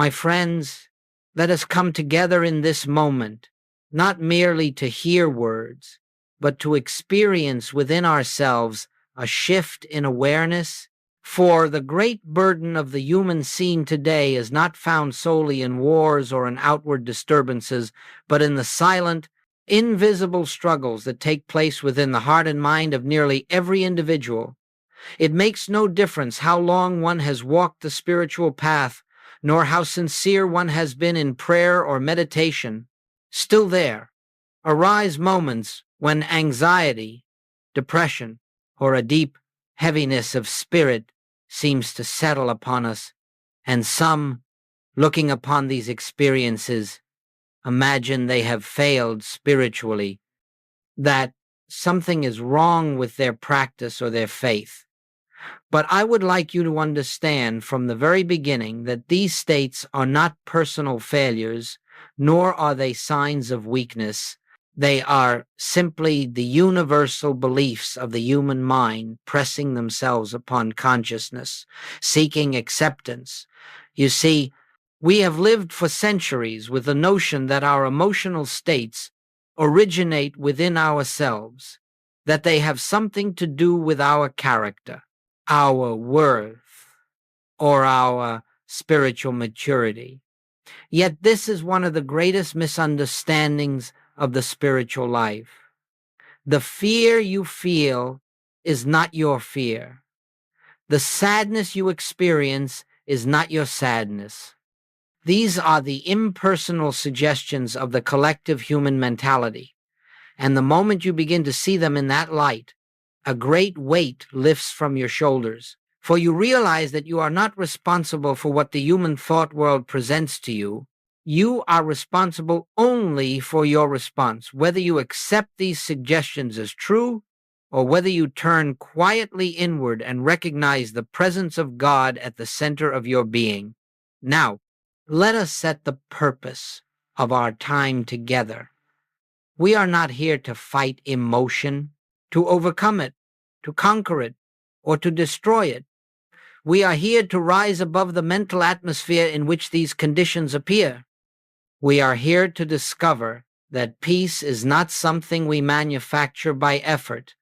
My friends, let us come together in this moment, not merely to hear words, but to experience within ourselves a shift in awareness. For the great burden of the human scene today is not found solely in wars or in outward disturbances, but in the silent, invisible struggles that take place within the heart and mind of nearly every individual. It makes no difference how long one has walked the spiritual path, nor how sincere one has been in prayer or meditation. Still there arise moments when anxiety, depression, or a deep heaviness of spirit seems to settle upon us, and some, looking upon these experiences, imagine they have failed spiritually, that something is wrong with their practice or their faith. But I would like you to understand from the very beginning that these states are not personal failures, nor are they signs of weakness. They are simply the universal beliefs of the human mind pressing themselves upon consciousness, seeking acceptance. You see, we have lived for centuries with the notion that our emotional states originate within ourselves, that they have something to do with our character, our worth, or our spiritual maturity. Yet this is one of the greatest misunderstandings of the spiritual life. The fear you feel is not your fear. The sadness you experience is not your sadness. These are the impersonal suggestions of the collective human mentality. And the moment you begin to see them in that light, a great weight lifts from your shoulders, for you realize that you are not responsible for what the human thought world presents to you. You are responsible only for your response, whether you accept these suggestions as true or whether you turn quietly inward and recognize the presence of God at the center of your being. Now, let us set the purpose of our time together. We are not here to fight emotion, to overcome it, to conquer it, or to destroy it. We are here to rise above the mental atmosphere in which these conditions appear. We are here to discover that peace is not something we manufacture by effort,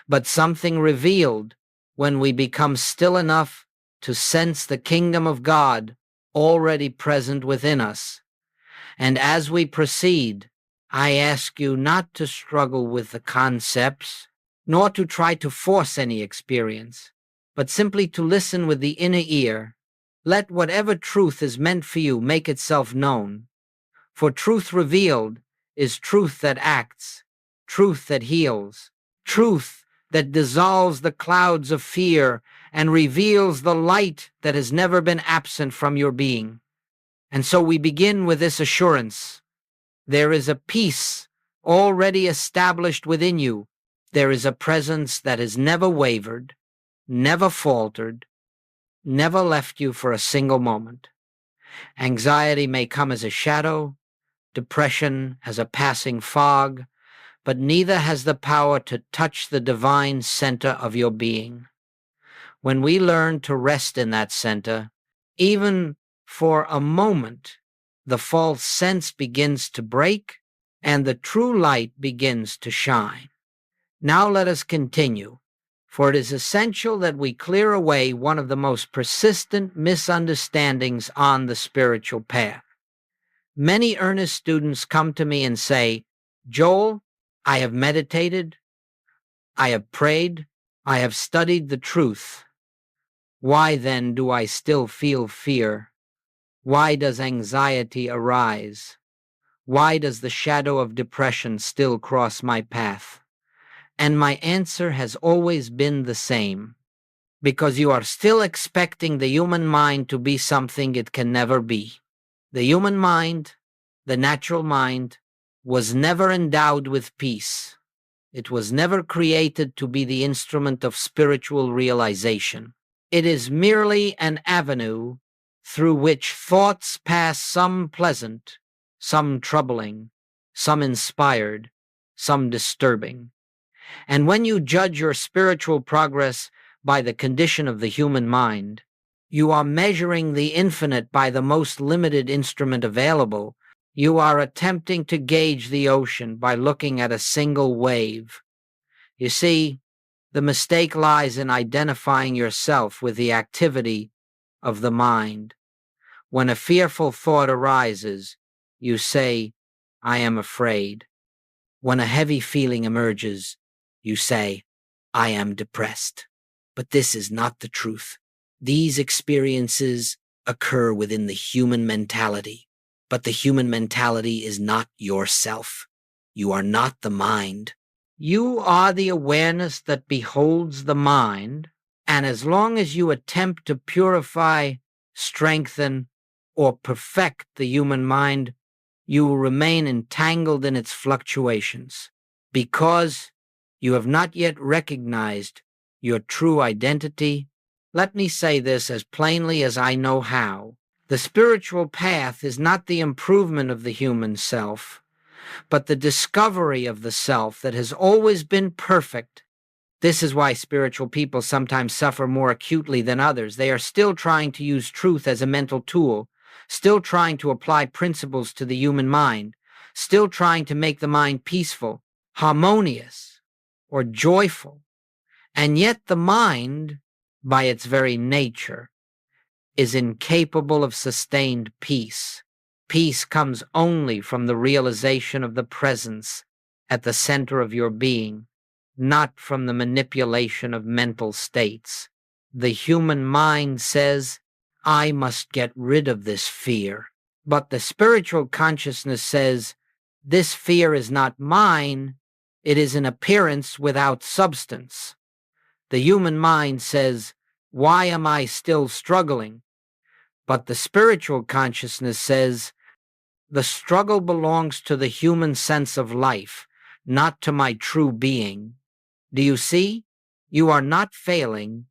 but something revealed when we become still enough to sense the kingdom of God already present within us. And as we proceed, I ask you not to struggle with the concepts, nor to try to force any experience, but simply to listen with the inner ear. Let whatever truth is meant for you make itself known. For truth revealed is truth that acts, truth that heals, truth that dissolves the clouds of fear and reveals the light that has never been absent from your being. And so we begin with this assurance. There is a peace already established within you. There is a presence that has never wavered, never faltered, never left you for a single moment. Anxiety may come as a shadow, depression as a passing fog, but neither has the power to touch the divine center of your being. When we learn to rest in that center, even for a moment, the false sense begins to break and the true light begins to shine. Now let us continue, for it is essential that we clear away one of the most persistent misunderstandings on the spiritual path. Many earnest students come to me and say, "Joel, I have meditated, I have prayed, I have studied the truth. Why then do I still feel fear? Why does anxiety arise? Why does the shadow of depression still cross my path?" And my answer has always been the same. Because you are still expecting the human mind to be something it can never be. The human mind, the natural mind, was never endowed with peace. It was never created to be the instrument of spiritual realization. It is merely an avenue through which thoughts pass, some pleasant, some troubling, some inspired, some disturbing. And when you judge your spiritual progress by the condition of the human mind, You are measuring the infinite by the most limited instrument available. You are attempting to gauge the ocean by looking at a single wave. You see, the mistake lies in identifying yourself with the activity of the mind. When a fearful thought arises, you say, I am afraid. When a heavy feeling emerges, you say, I am depressed. But this is not the truth. These experiences occur within the human mentality, but the human mentality is not yourself. You are not the mind. You are the awareness that beholds the mind, and as long as you attempt to purify, strengthen, or perfect the human mind, you will remain entangled in its fluctuations, because you have not yet recognized your true identity. Let me say this as plainly as I know how. The spiritual path is not the improvement of the human self, but the discovery of the self that has always been perfect. This is why spiritual people sometimes suffer more acutely than others. They are still trying to use truth as a mental tool, still trying to apply principles to the human mind, still trying to make the mind peaceful, harmonious, or joyful. And yet the mind, by its very nature, is incapable of sustained peace. Peace comes only from the realization of the presence at the center of your being, not from the manipulation of mental states. The human mind says, I must get rid of this fear. But the spiritual consciousness says, this fear is not mine, it is an appearance without substance. The human mind says, why am I still struggling? But the spiritual consciousness says, the struggle belongs to the human sense of life, not to my true being. Do you see? You are not failing,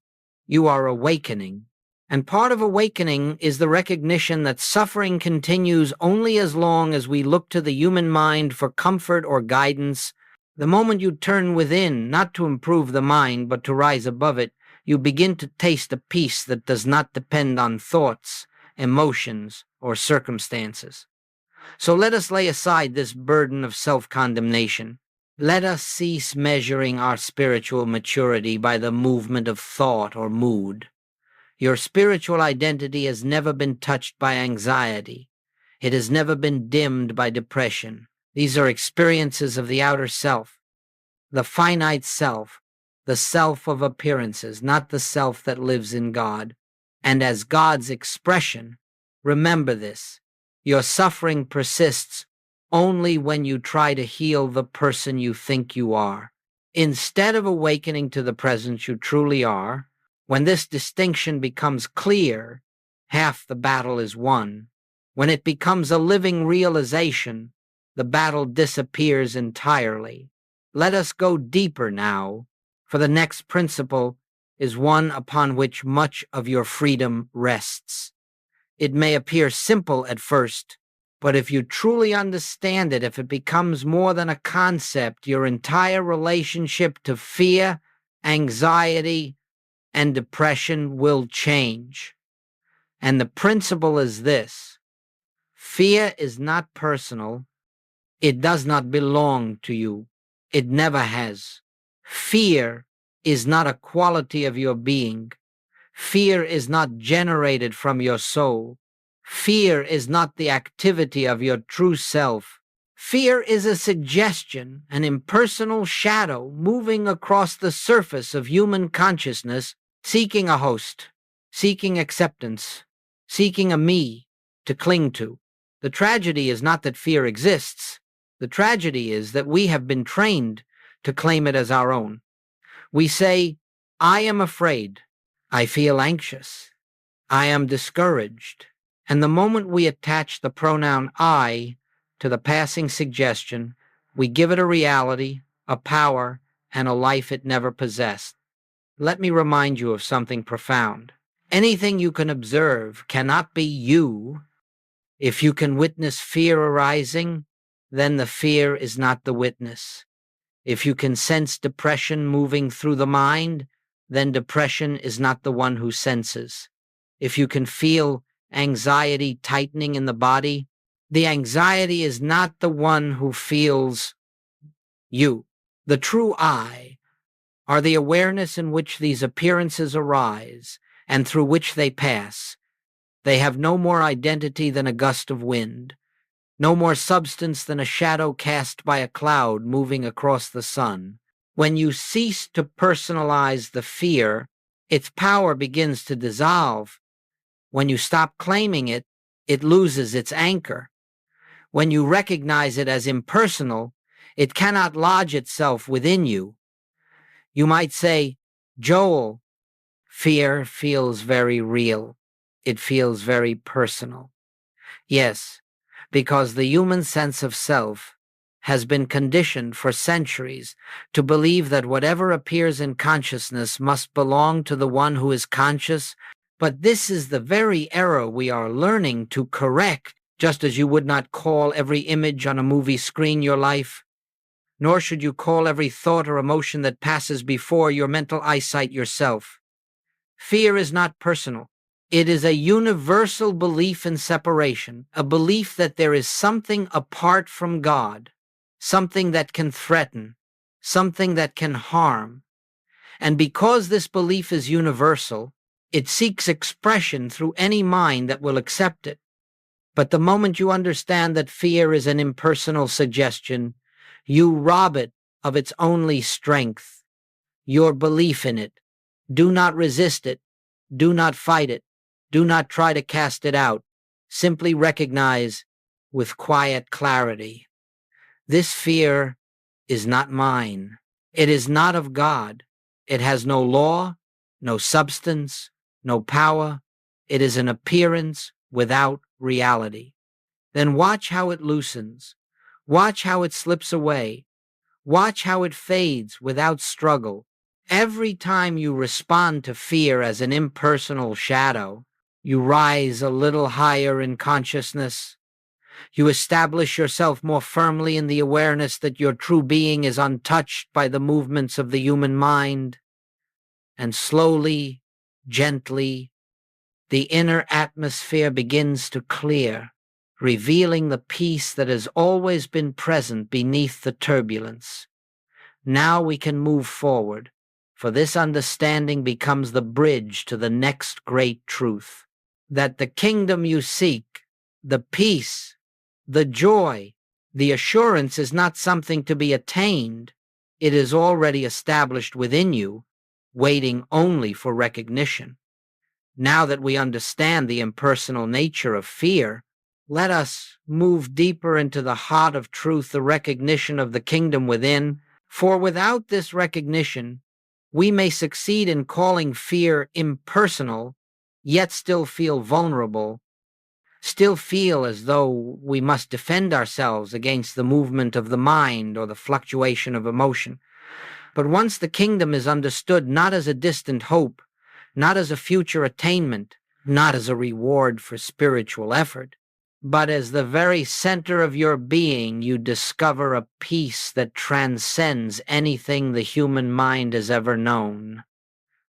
you are awakening. And part of awakening is the recognition that suffering continues only as long as we look to the human mind for comfort or guidance. The moment you turn within, not to improve the mind, but to rise above it, you begin to taste a peace that does not depend on thoughts, emotions, or circumstances. So let us lay aside this burden of self-condemnation. Let us cease measuring our spiritual maturity by the movement of thought or mood. Your spiritual identity has never been touched by anxiety. It has never been dimmed by depression. These are experiences of the outer self, the finite self, the self of appearances, not the self that lives in God. And as God's expression, remember this, your suffering persists only when you try to heal the person you think you are. Instead of awakening to the presence you truly are, when this distinction becomes clear, half the battle is won. When it becomes a living realization, the battle disappears entirely. Let us go deeper now, for the next principle is one upon which much of your freedom rests. It may appear simple at first, but if you truly understand it, if it becomes more than a concept, your entire relationship to fear, anxiety, and depression will change. And the principle is this: fear is not personal. It does not belong to you. It never has. Fear is not a quality of your being. Fear is not generated from your soul. Fear is not the activity of your true self. Fear is a suggestion, an impersonal shadow moving across the surface of human consciousness, seeking a host, seeking acceptance, seeking a me to cling to. The tragedy is not that fear exists. The tragedy is that we have been trained to claim it as our own. We say, I am afraid. I feel anxious. I am discouraged. And the moment we attach the pronoun I to the passing suggestion, we give it a reality, a power, and a life it never possessed. Let me remind you of something profound. Anything you can observe cannot be you. If you can witness fear arising, then the fear is not the witness. If you can sense depression moving through the mind, then depression is not the one who senses. if you can feel anxiety tightening in the body, the anxiety is not the one who feels you. The true I are the awareness in which these appearances arise and through which they pass. They have no more identity than a gust of wind, no more substance than a shadow cast by a cloud moving across the sun. When you cease to personalize the fear, its power begins to dissolve. When you stop claiming it, it loses its anchor. When you recognize it as impersonal, it cannot lodge itself within you. You might say, Joel, fear feels very real. It feels very personal. Yes, because the human sense of self has been conditioned for centuries to believe that whatever appears in consciousness must belong to the one who is conscious. But this is the very error we are learning to correct, just as you would not call every image on a movie screen your life, nor should you call every thought or emotion that passes before your mental eyesight yourself. Fear is not personal. It is a universal belief in separation, a belief that there is something apart from God, something that can threaten, something that can harm. And because this belief is universal, it seeks expression through any mind that will accept it. But the moment you understand that fear is an impersonal suggestion, you rob it of its only strength, your belief in it. Do not resist it. Do not fight it. Do not try to cast it out. Simply recognize with quiet clarity. This fear is not mine. It is not of God. It has no law, no substance, no power. It is an appearance without reality. Then watch how it loosens. Watch how it slips away. Watch how it fades without struggle. Every time you respond to fear as an impersonal shadow, you rise a little higher in consciousness. You establish yourself more firmly in the awareness that your true being is untouched by the movements of the human mind. And slowly, gently, the inner atmosphere begins to clear, revealing the peace that has always been present beneath the turbulence. Now we can move forward, for this understanding becomes the bridge to the next great truth, that the kingdom you seek, the peace, the joy, the assurance is not something to be attained. It is already established within you, waiting only for recognition. Now that we understand the impersonal nature of fear, let us move deeper into the heart of truth, the recognition of the kingdom within. For without this recognition, we may succeed in calling fear impersonal, yet still feel vulnerable, still feel as though we must defend ourselves against the movement of the mind or the fluctuation of emotion. But once the kingdom is understood not as a distant hope, not as a future attainment, not as a reward for spiritual effort, but as the very center of your being, you discover a peace that transcends anything the human mind has ever known.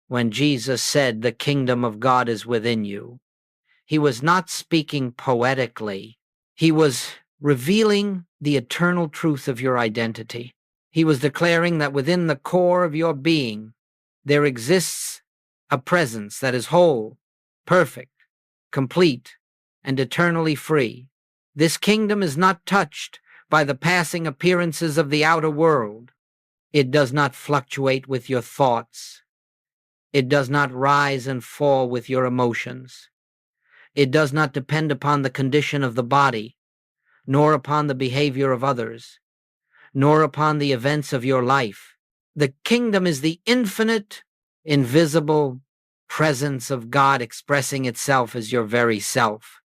When Jesus said, "The kingdom of God is within you," he was not speaking poetically. He was revealing the eternal truth of your identity. He was declaring that within the core of your being, there exists a presence that is whole, perfect, complete, and eternally free. This kingdom is not touched by the passing appearances of the outer world. It does not fluctuate with your thoughts. It does not rise and fall with your emotions. It does not depend upon the condition of the body, nor upon the behavior of others, nor upon the events of your life. The kingdom is the infinite, invisible presence of God expressing itself as your very self.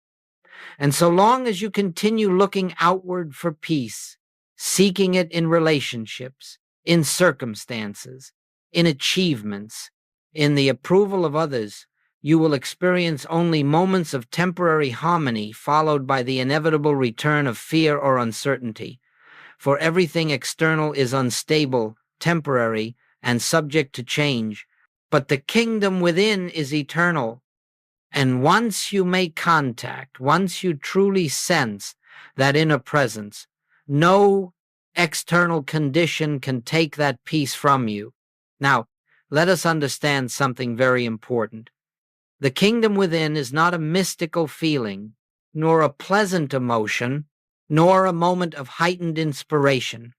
And so long as you continue looking outward for peace, seeking it in relationships, in circumstances, in achievements, in the approval of others, you will experience only moments of temporary harmony followed by the inevitable return of fear or uncertainty. For everything external is unstable, temporary, and subject to change, but the kingdom within is eternal, And once you make contact, once you truly sense that inner presence, no external condition can take that peace from you. Now, let us understand something very important. The kingdom within is not a mystical feeling, nor a pleasant emotion, nor a moment of heightened inspiration.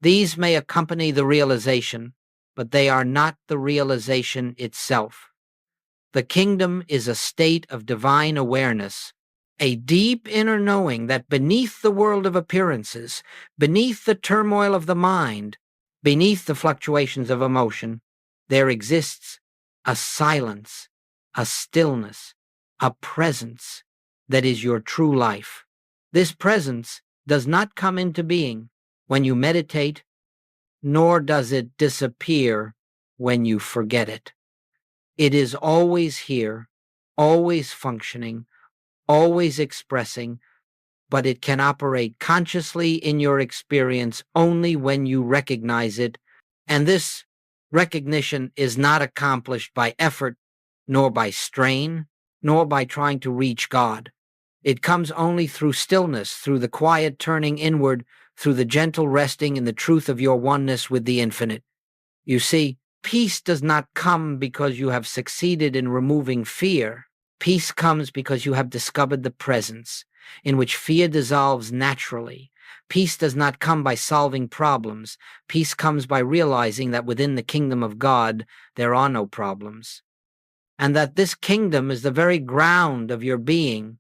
These may accompany the realization, but they are not the realization itself. The kingdom is a state of divine awareness, a deep inner knowing that beneath the world of appearances, beneath the turmoil of the mind, beneath the fluctuations of emotion, there exists a silence, a stillness, a presence that is your true life. This presence does not come into being when you meditate, nor does it disappear when you forget it. It is always here, always functioning, always expressing, but it can operate consciously in your experience only when you recognize it, and this recognition is not accomplished by effort, nor by strain, nor by trying to reach God. It comes only through stillness, through the quiet turning inward, through the gentle resting in the truth of your oneness with the infinite. You see, peace does not come because you have succeeded in removing fear. Peace comes because you have discovered the presence, in which fear dissolves naturally. Peace does not come by solving problems. Peace comes by realizing that within the kingdom of God there are no problems, and that this kingdom is the very ground of your being.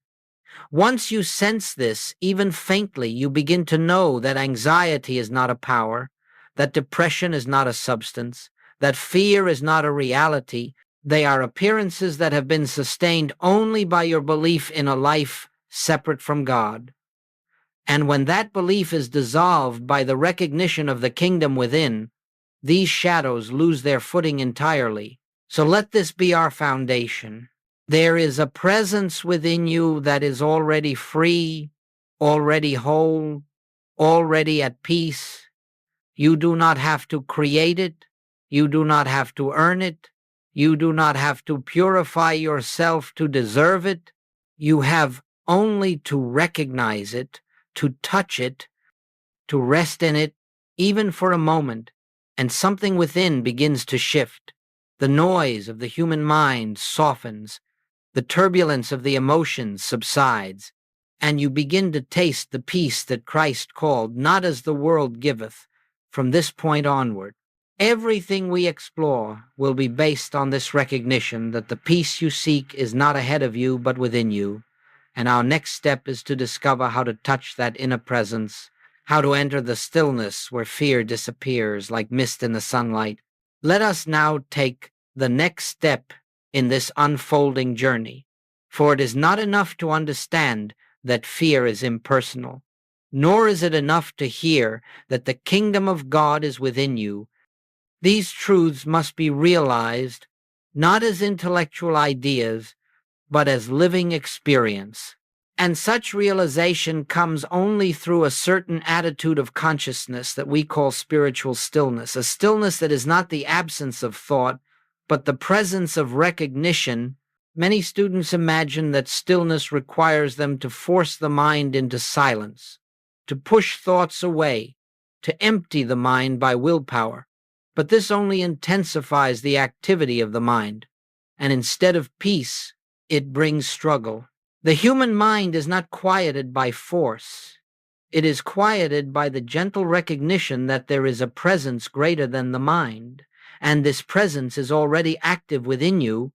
Once you sense this, even faintly, you begin to know that anxiety is not a power, that depression is not a substance, that fear is not a reality. They are appearances that have been sustained only by your belief in a life separate from God. And when that belief is dissolved by the recognition of the kingdom within, these shadows lose their footing entirely. So let this be our foundation. There is a presence within you that is already free, already whole, already at peace. You do not have to create it. You do not have to earn it. You do not have to purify yourself to deserve it. You have only to recognize it, to touch it, to rest in it, even for a moment, and something within begins to shift. The noise of the human mind softens. The turbulence of the emotions subsides, and you begin to taste the peace that Christ called, not as the world giveth. From this point onward, everything we explore will be based on this recognition that the peace you seek is not ahead of you, but within you. And our next step is to discover how to touch that inner presence, how to enter the stillness where fear disappears like mist in the sunlight. Let us now take the next step in this unfolding journey, for it is not enough to understand that fear is impersonal, nor is it enough to hear that the kingdom of God is within you. These truths must be realized not as intellectual ideas, but as living experience. And such realization comes only through a certain attitude of consciousness that we call spiritual stillness, a stillness that is not the absence of thought, but the presence of recognition. Many students imagine that stillness requires them to force the mind into silence, to push thoughts away, to empty the mind by willpower. But this only intensifies the activity of the mind, and instead of peace, it brings struggle. The human mind is not quieted by force. It is quieted by the gentle recognition that there is a presence greater than the mind, and this presence is already active within you.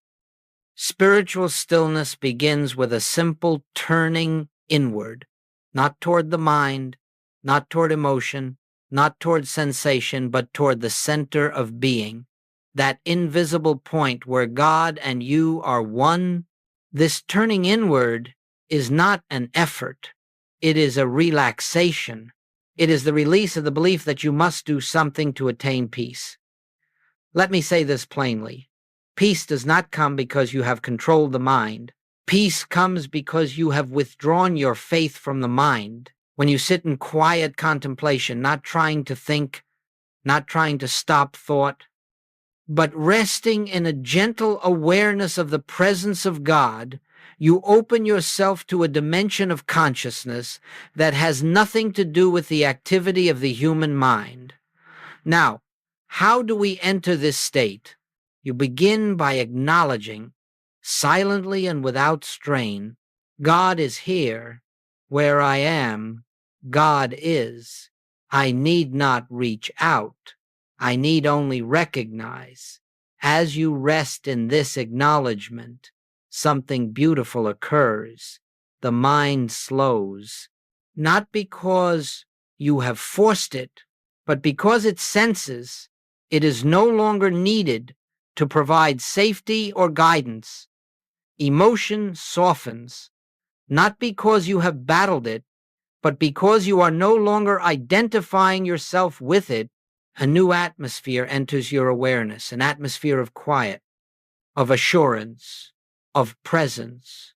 Spiritual stillness begins with a simple turning inward, not toward the mind, not toward emotion, not toward sensation, but toward the center of being, that invisible point where God and you are one. This turning inward is not an effort. It is a relaxation. It is the release of the belief that you must do something to attain peace. Let me say this plainly. Peace does not come because you have controlled the mind. Peace comes because you have withdrawn your faith from the mind. When you sit in quiet contemplation, not trying to think, not trying to stop thought, but resting in a gentle awareness of the presence of God, you open yourself to a dimension of consciousness that has nothing to do with the activity of the human mind. Now, how do we enter this state? You begin by acknowledging, silently and without strain, God is here. Where I am, God is. I need not reach out. I need only recognize. As you rest in this acknowledgement, something beautiful occurs. The mind slows, not because you have forced it, but because it senses it is no longer needed to provide safety or guidance. Emotion softens, not because you have battled it, but because you are no longer identifying yourself with it. A new atmosphere enters your awareness, an atmosphere of quiet, of assurance, of presence.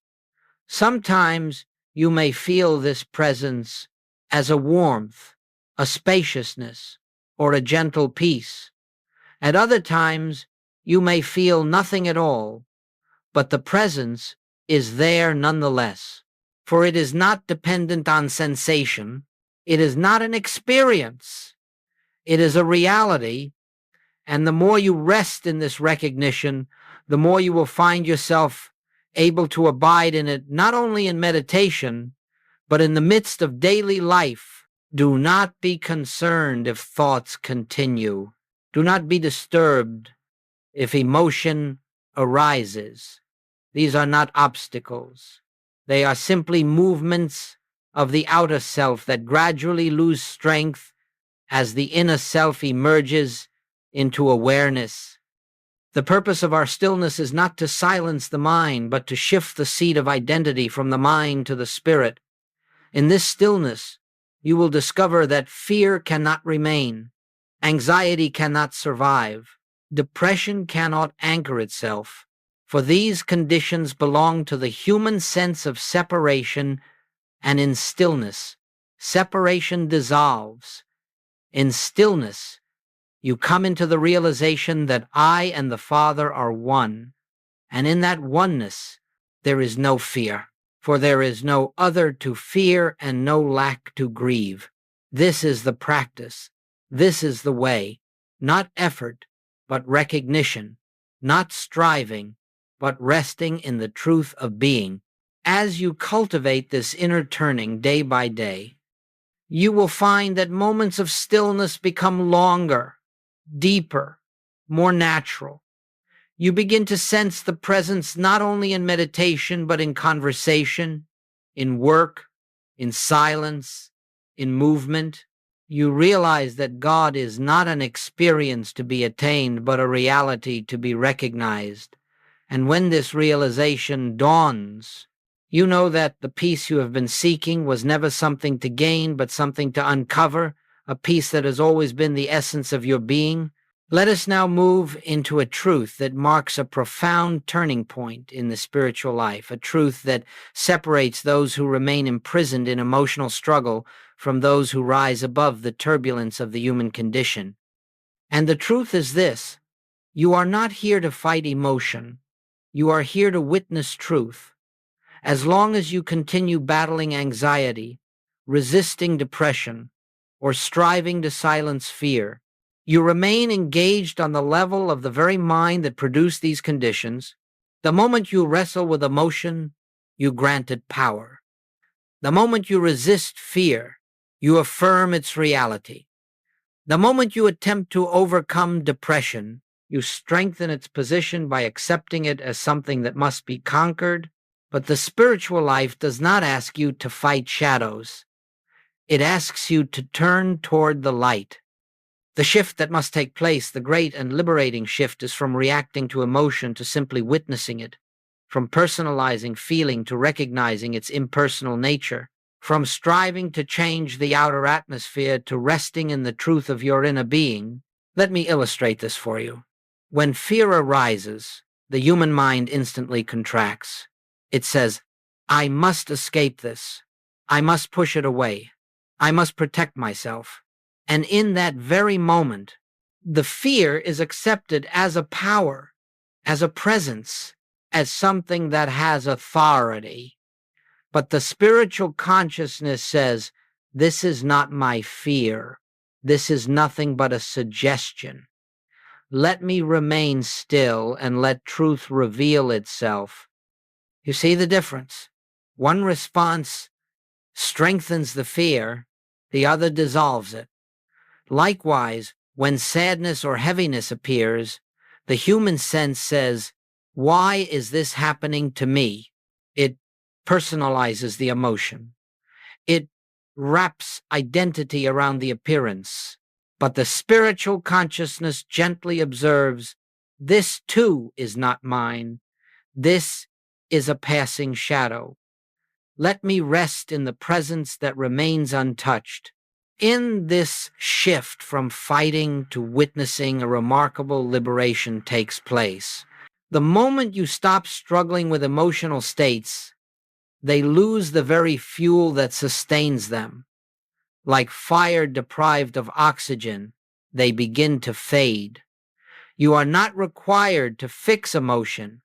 Sometimes you may feel this presence as a warmth, a spaciousness, or a gentle peace. At other times, you may feel nothing at all, but the presence is there nonetheless. For it is not dependent on sensation. It is not an experience. It is a reality. And the more you rest in this recognition, the more you will find yourself able to abide in it, not only in meditation, but in the midst of daily life. Do not be concerned if thoughts continue. Do not be disturbed if emotion arises. These are not obstacles. They are simply movements of the outer self that gradually lose strength as the inner self emerges into awareness. The purpose of our stillness is not to silence the mind, but to shift the seat of identity from the mind to the spirit. In this stillness, you will discover that fear cannot remain, anxiety cannot survive, depression cannot anchor itself, for these conditions belong to the human sense of separation, and in stillness, separation dissolves. In stillness, you come into the realization that I and the Father are one, and in that oneness, there is no fear, for there is no other to fear and no lack to grieve. This is the practice. This is the way, not effort, but recognition, not striving, but resting in the truth of being. As you cultivate this inner turning day by day, you will find that moments of stillness become longer, deeper, more natural. You begin to sense the presence not only in meditation, but in conversation, in work, in silence, in movement. You realize that God is not an experience to be attained, but a reality to be recognized. And when this realization dawns, you know that the peace you have been seeking was never something to gain, but something to uncover, a peace that has always been the essence of your being. Let us now move into a truth that marks a profound turning point in the spiritual life, a truth that separates those who remain imprisoned in emotional struggle from those who rise above the turbulence of the human condition. And the truth is this: you are not here to fight emotion. You are here to witness truth. As long as you continue battling anxiety, resisting depression, or striving to silence fear, you remain engaged on the level of the very mind that produced these conditions. The moment you wrestle with emotion, you grant it power. The moment you resist fear, you affirm its reality. The moment you attempt to overcome depression, you strengthen its position by accepting it as something that must be conquered. But the spiritual life does not ask you to fight shadows. It asks you to turn toward the light. The shift that must take place, the great and liberating shift, is from reacting to emotion to simply witnessing it, from personalizing feeling to recognizing its impersonal nature, from striving to change the outer atmosphere to resting in the truth of your inner being. Let me illustrate this for you. When fear arises, the human mind instantly contracts. It says, I must escape this. I must push it away. I must protect myself. And in that very moment, The fear is accepted as a power, as a presence, as something that has authority. But the spiritual consciousness says, this is not my fear. This is nothing but a suggestion. Let me remain still and let truth reveal itself. You see the difference? One response strengthens the fear, the other dissolves it. Likewise, when sadness or heaviness appears, the human sense says, why is this happening to me? It personalizes the emotion. It wraps identity around the appearance. But the spiritual consciousness gently observes, this too is not mine. This is a passing shadow. Let me rest in the presence that remains untouched. In this shift from fighting to witnessing, a remarkable liberation takes place. The moment you stop struggling with emotional states, they lose the very fuel that sustains them. Like fire deprived of oxygen, they begin to fade. You are not required to fix emotion.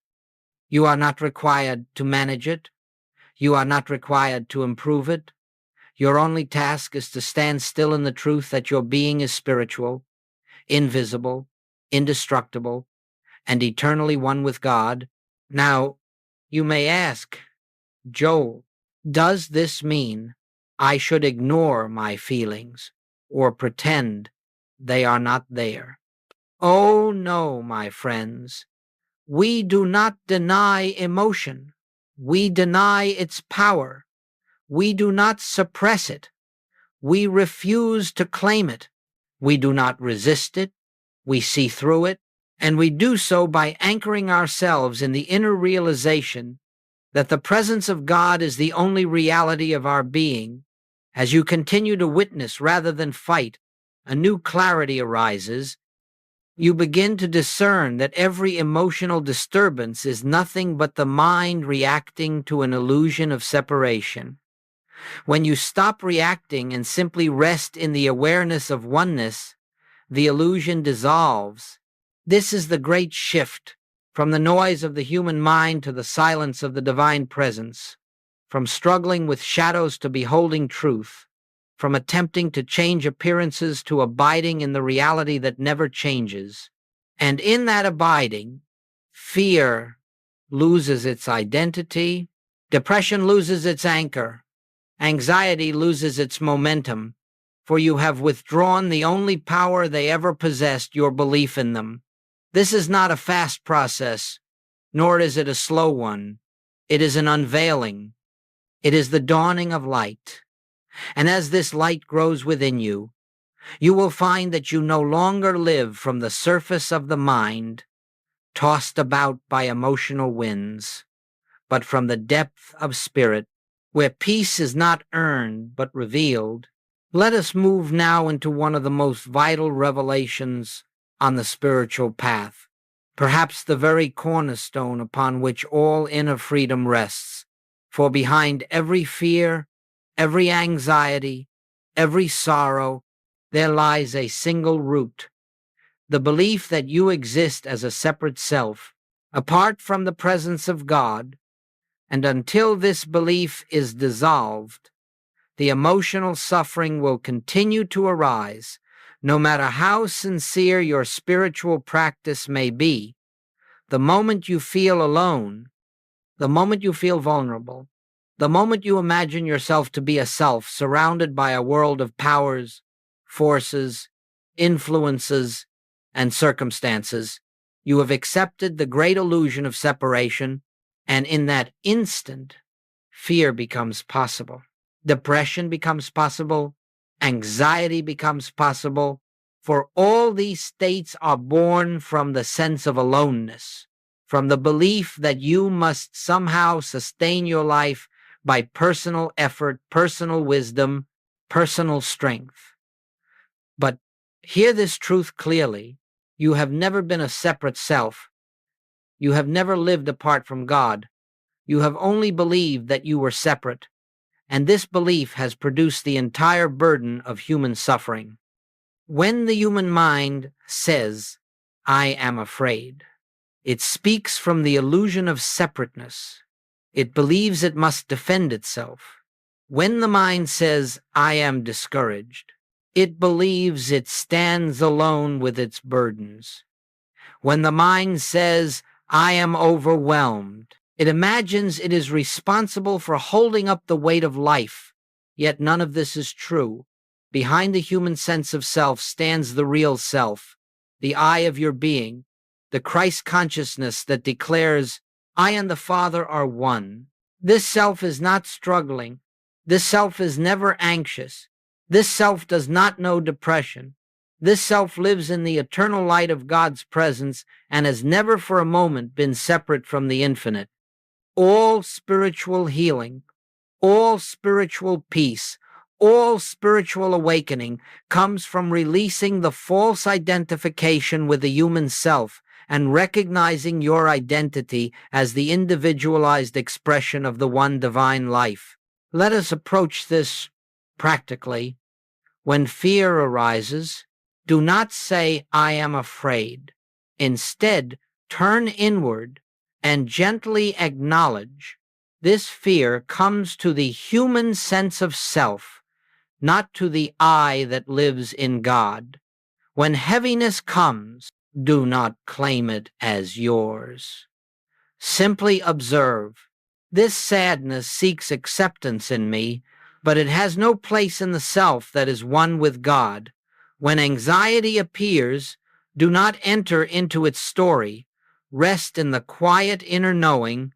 You are not required to manage it. You are not required to improve it. Your only task is to stand still in the truth that your being is spiritual, invisible, indestructible, and eternally one with God. Now, you may ask, Joel, does this mean I should ignore my feelings or pretend they are not there? Oh no, my friends. We do not deny emotion. We deny its power. We do not suppress it. We refuse to claim it. We do not resist it. We see through it. And we do so by anchoring ourselves in the inner realization that the presence of God is the only reality of our being. As you continue to witness rather than fight, a new clarity arises. You begin to discern that every emotional disturbance is nothing but the mind reacting to an illusion of separation. When you stop reacting and simply rest in the awareness of oneness, the illusion dissolves. This is the great shift from the noise of the human mind to the silence of the divine presence, from struggling with shadows to beholding truth, from attempting to change appearances to abiding in the reality that never changes. And in that abiding, fear loses its identity, depression loses its anchor, anxiety loses its momentum, for you have withdrawn the only power they ever possessed, your belief in them. This is not a fast process, nor is it a slow one. It is an unveiling. It is the dawning of light. And as this light grows within you, you will find that you no longer live from the surface of the mind, tossed about by emotional winds, but from the depth of spirit, where peace is not earned but revealed. Let us move now into one of the most vital revelations on the spiritual path, perhaps the very cornerstone upon which all inner freedom rests. For behind every fear, every anxiety, every sorrow, there lies a single root, the belief that you exist as a separate self, apart from the presence of God, and until this belief is dissolved, the emotional suffering will continue to arise, no matter how sincere your spiritual practice may be. The moment you feel alone, the moment you feel vulnerable, the moment you imagine yourself to be a self surrounded by a world of powers, forces, influences, and circumstances, you have accepted the great illusion of separation, and in that instant, fear becomes possible. Depression becomes possible. Anxiety becomes possible. For all these states are born from the sense of aloneness, from the belief that you must somehow sustain your life by personal effort, personal wisdom, personal strength. But hear this truth clearly. You have never been a separate self. You have never lived apart from God. You have only believed that you were separate, and this belief has produced the entire burden of human suffering. When the human mind says, I am afraid, it speaks from the illusion of separateness. It believes it must defend itself. When the mind says, I am discouraged, it believes it stands alone with its burdens. When the mind says, I am overwhelmed, it imagines it is responsible for holding up the weight of life. Yet none of this is true. Behind the human sense of self stands the real self, the I of your being, the Christ consciousness that declares, I and the Father are one. This self is not struggling. This self is never anxious. This self does not know depression. This self lives in the eternal light of God's presence and has never for a moment been separate from the infinite. All spiritual healing, all spiritual peace, all spiritual awakening comes from releasing the false identification with the human self and recognizing your identity as the individualized expression of the one divine life. Let us approach this practically. When fear arises, do not say, I am afraid. Instead, turn inward and gently acknowledge this fear comes to the human sense of self, not to the I that lives in God. When heaviness comes, do not claim it as yours. Simply observe. This sadness seeks acceptance in me, but it has no place in the self that is one with God. When anxiety appears, do not enter into its story. Rest in the quiet inner knowing.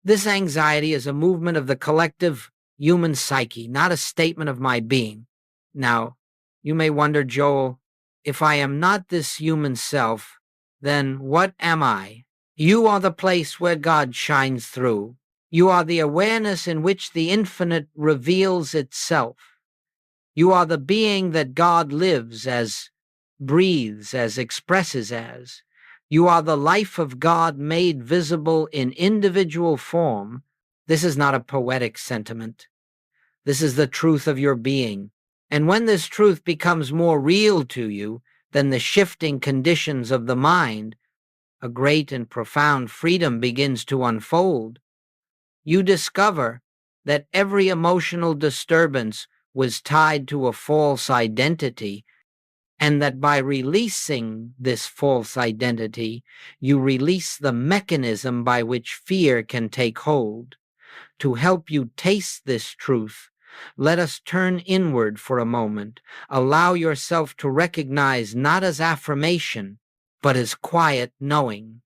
This anxiety is a movement of the collective human psyche, not a statement of my being. Now, you may wonder, Joel, if I am not this human self, then what am I? You are the place where God shines through. You are the awareness in which the infinite reveals itself. You are the being that God lives as, breathes as, expresses as. You are the life of God made visible in individual form. This is not a poetic sentiment. This is the truth of your being. And when this truth becomes more real to you than the shifting conditions of the mind, a great and profound freedom begins to unfold. You discover that every emotional disturbance was tied to a false identity, and that by releasing this false identity, you release the mechanism by which fear can take hold. To help you taste this truth, let us turn inward for a moment. Allow yourself to recognize not as affirmation, but as quiet knowing.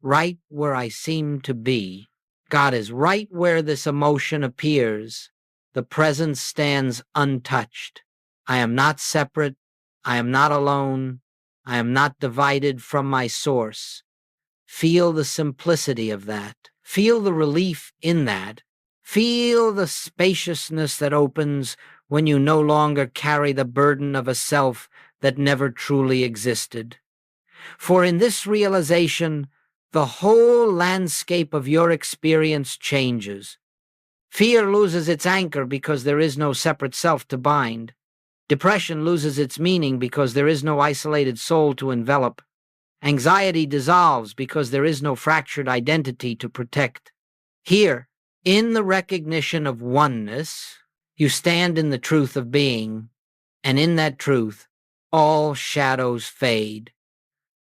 Right where I seem to be, God is right where this emotion appears. The presence stands untouched. I am not separate. I am not alone. I am not divided from my source. Feel the simplicity of that. Feel the relief in that. Feel the spaciousness that opens when you no longer carry the burden of a self that never truly existed. For in this realization, the whole landscape of your experience changes. Fear loses its anchor because there is no separate self to bind. Depression loses its meaning because there is no isolated soul to envelop. Anxiety dissolves because there is no fractured identity to protect. Here, in the recognition of oneness, you stand in the truth of being, and in that truth, all shadows fade.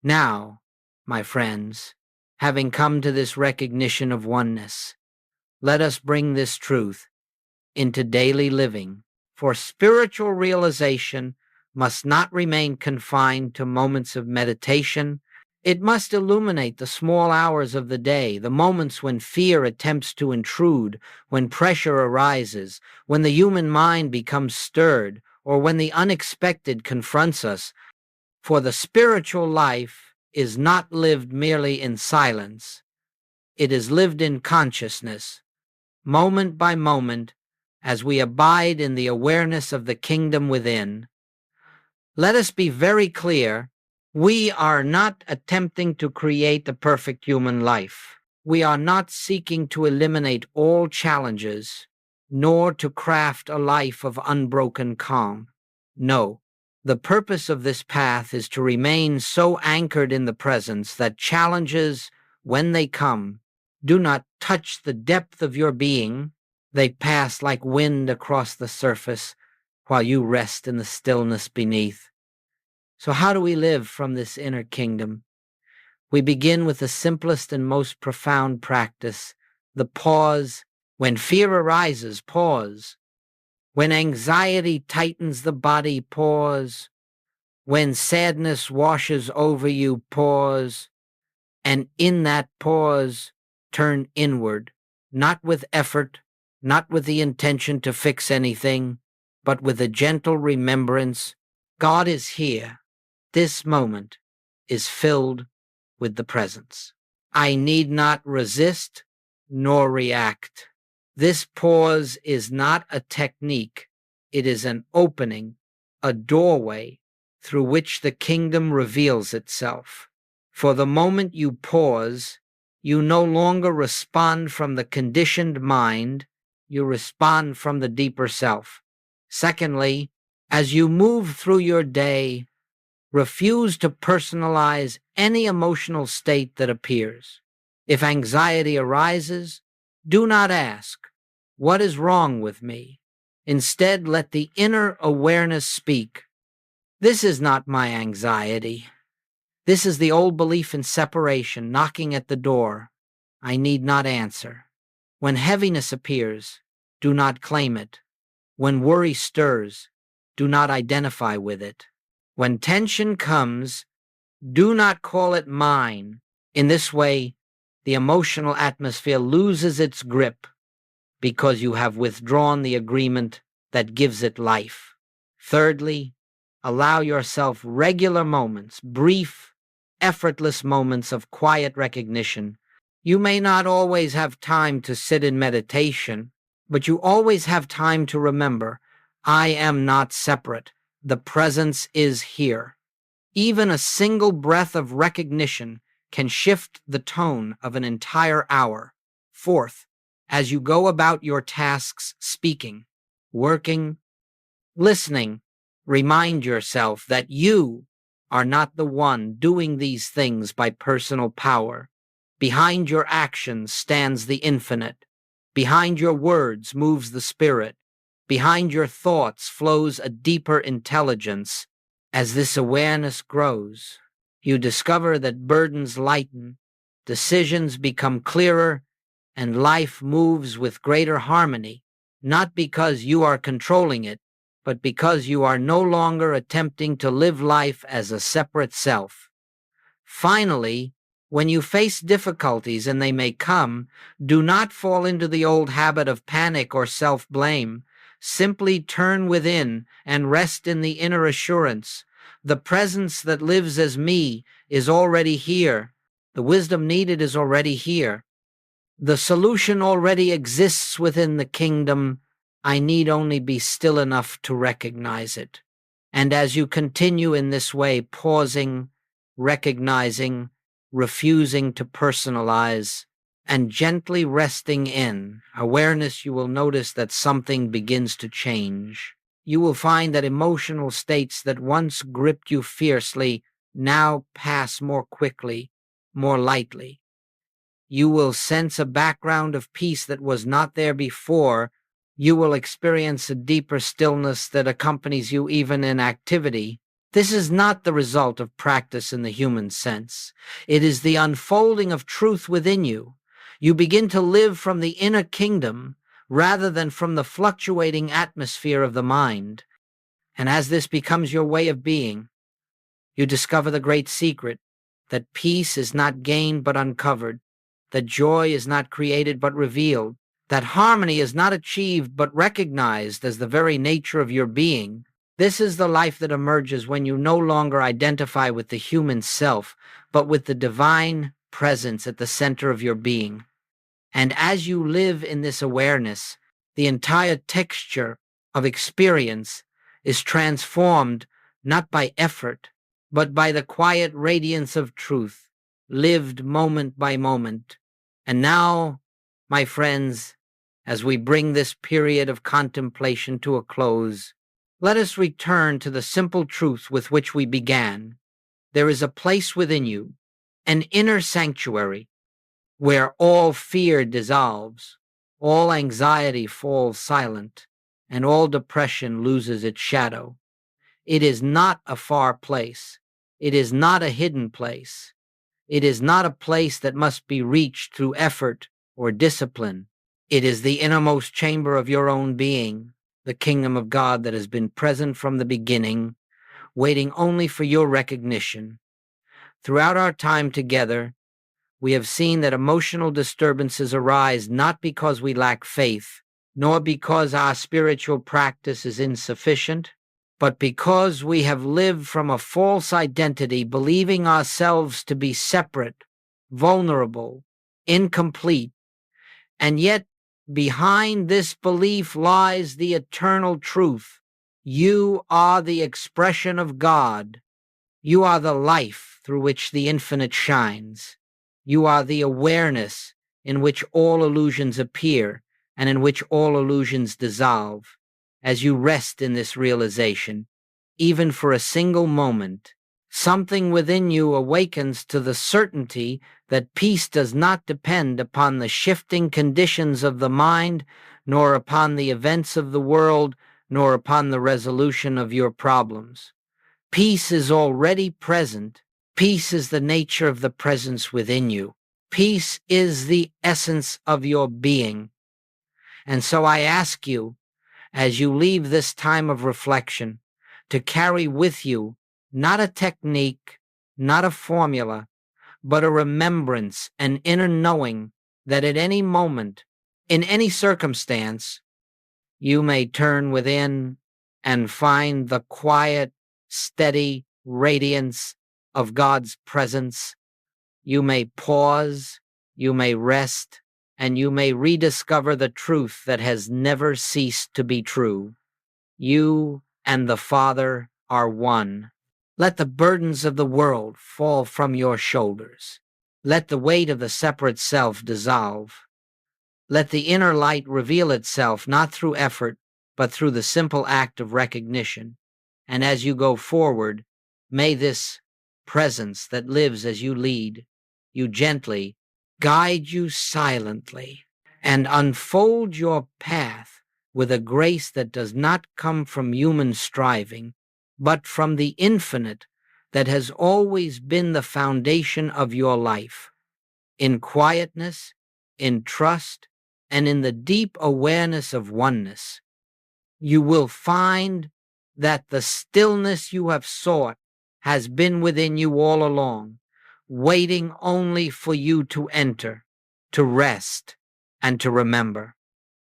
Now, my friends, having come to this recognition of oneness, let us bring this truth into daily living, for spiritual realization must not remain confined to moments of meditation. It must illuminate the small hours of the day, the moments when fear attempts to intrude, when pressure arises, when the human mind becomes stirred, or when the unexpected confronts us. For the spiritual life is not lived merely in silence. It is lived in consciousness, moment by moment, as we abide in the awareness of the kingdom within. Let us be very clear. We are not attempting to create a perfect human life. We are not seeking to eliminate all challenges, nor to craft a life of unbroken calm. No, The purpose of this path is to remain so anchored in the presence that challenges, when they come, do not touch the depth of your being. They pass like wind across the surface while you rest in the stillness beneath. So how do we live from this inner kingdom? We begin with the simplest and most profound practice, the pause. When fear arises, pause. When anxiety tightens the body, pause. When sadness washes over you, pause. And in that pause, turn inward, not with effort, not with the intention to fix anything, but with a gentle remembrance. God is here. This moment is filled with the presence. I need not resist nor react. This pause is not a technique. It is an opening, a doorway through which the kingdom reveals itself. For the moment you pause, you no longer respond from the conditioned mind, you respond from the deeper self. Secondly, as you move through your day, refuse to personalize any emotional state that appears. If anxiety arises, do not ask, "What is wrong with me?" Instead, let the inner awareness speak. This is not my anxiety. This is the old belief in separation knocking at the door. I need not answer. When heaviness appears, do not claim it. When worry stirs, do not identify with it. When tension comes, do not call it mine. In this way, the emotional atmosphere loses its grip because you have withdrawn the agreement that gives it life. Thirdly, allow yourself regular moments, brief, effortless moments of quiet recognition. You may not always have time to sit in meditation, but you always have time to remember, I am not separate. The presence is here. Even a single breath of recognition can shift the tone of an entire hour. Fourth, as you go about your tasks, speaking, working, listening, remind yourself that you are not the one doing these things by personal power. Behind your actions stands the infinite. Behind your words moves the spirit. Behind your thoughts flows a deeper intelligence. As this awareness grows, you discover that burdens lighten, decisions become clearer, and life moves with greater harmony, not because you are controlling it, but because you are no longer attempting to live life as a separate self. Finally, when you face difficulties, and they may come, do not fall into the old habit of panic or self-blame. Simply turn within and rest in the inner assurance. The presence that lives as me is already here. The wisdom needed is already here. The solution already exists within the kingdom. I need only be still enough to recognize it. And as you continue in this way, pausing, recognizing, refusing to personalize, and gently resting in awareness, you will notice that something begins to change. You will find that emotional states that once gripped you fiercely now pass more quickly, more lightly. You will sense a background of peace that was not there before. You will experience a deeper stillness that accompanies you even in activity. This is not the result of practice in the human sense. It is the unfolding of truth within you. You begin to live from the inner kingdom rather than from the fluctuating atmosphere of the mind. And as this becomes your way of being, you discover the great secret that peace is not gained but uncovered, that joy is not created but revealed, that harmony is not achieved but recognized as the very nature of your being. This is the life that emerges when you no longer identify with the human self, but with the divine presence at the center of your being. And as you live in this awareness, the entire texture of experience is transformed not by effort, but by the quiet radiance of truth, lived moment by moment. And now, my friends, as we bring this period of contemplation to a close, Let us return to the simple truth with which we began. There is a place within you, an inner sanctuary, where all fear dissolves, all anxiety falls silent, and all depression loses its shadow. It is not a far place. It is not a hidden place. It is not a place that must be reached through effort or discipline. It is the innermost chamber of your own being, the kingdom of God that has been present from the beginning, waiting only for your recognition. Throughout our time together, we have seen that emotional disturbances arise not because we lack faith, nor because our spiritual practice is insufficient, but because we have lived from a false identity, believing ourselves to be separate, vulnerable, incomplete, and yet behind this belief lies the eternal truth. You are the expression of God. You are the life through which the infinite shines. You are the awareness in which all illusions appear and in which all illusions dissolve. As you rest in this realization, even for a single moment, something within you awakens to the certainty that peace does not depend upon the shifting conditions of the mind, nor upon the events of the world, nor upon the resolution of your problems. Peace is already present. Peace is the nature of the presence within you. Peace is the essence of your being. And so I ask you, as you leave this time of reflection, to carry with you not a technique, not a formula, but a remembrance, an inner knowing that at any moment, in any circumstance, you may turn within and find the quiet, steady radiance of God's presence. You may pause, you may rest, and you may rediscover the truth that has never ceased to be true. You and the Father are one. Let the burdens of the world fall from your shoulders. Let the weight of the separate self dissolve. Let the inner light reveal itself not through effort, but through the simple act of recognition. And as you go forward, may this presence that lives as you lead you gently guide you silently and unfold your path with a grace that does not come from human striving, but from the infinite that has always been the foundation of your life. In quietness, in trust, and in the deep awareness of oneness, you will find that the stillness you have sought has been within you all along, waiting only for you to enter, to rest, and to remember.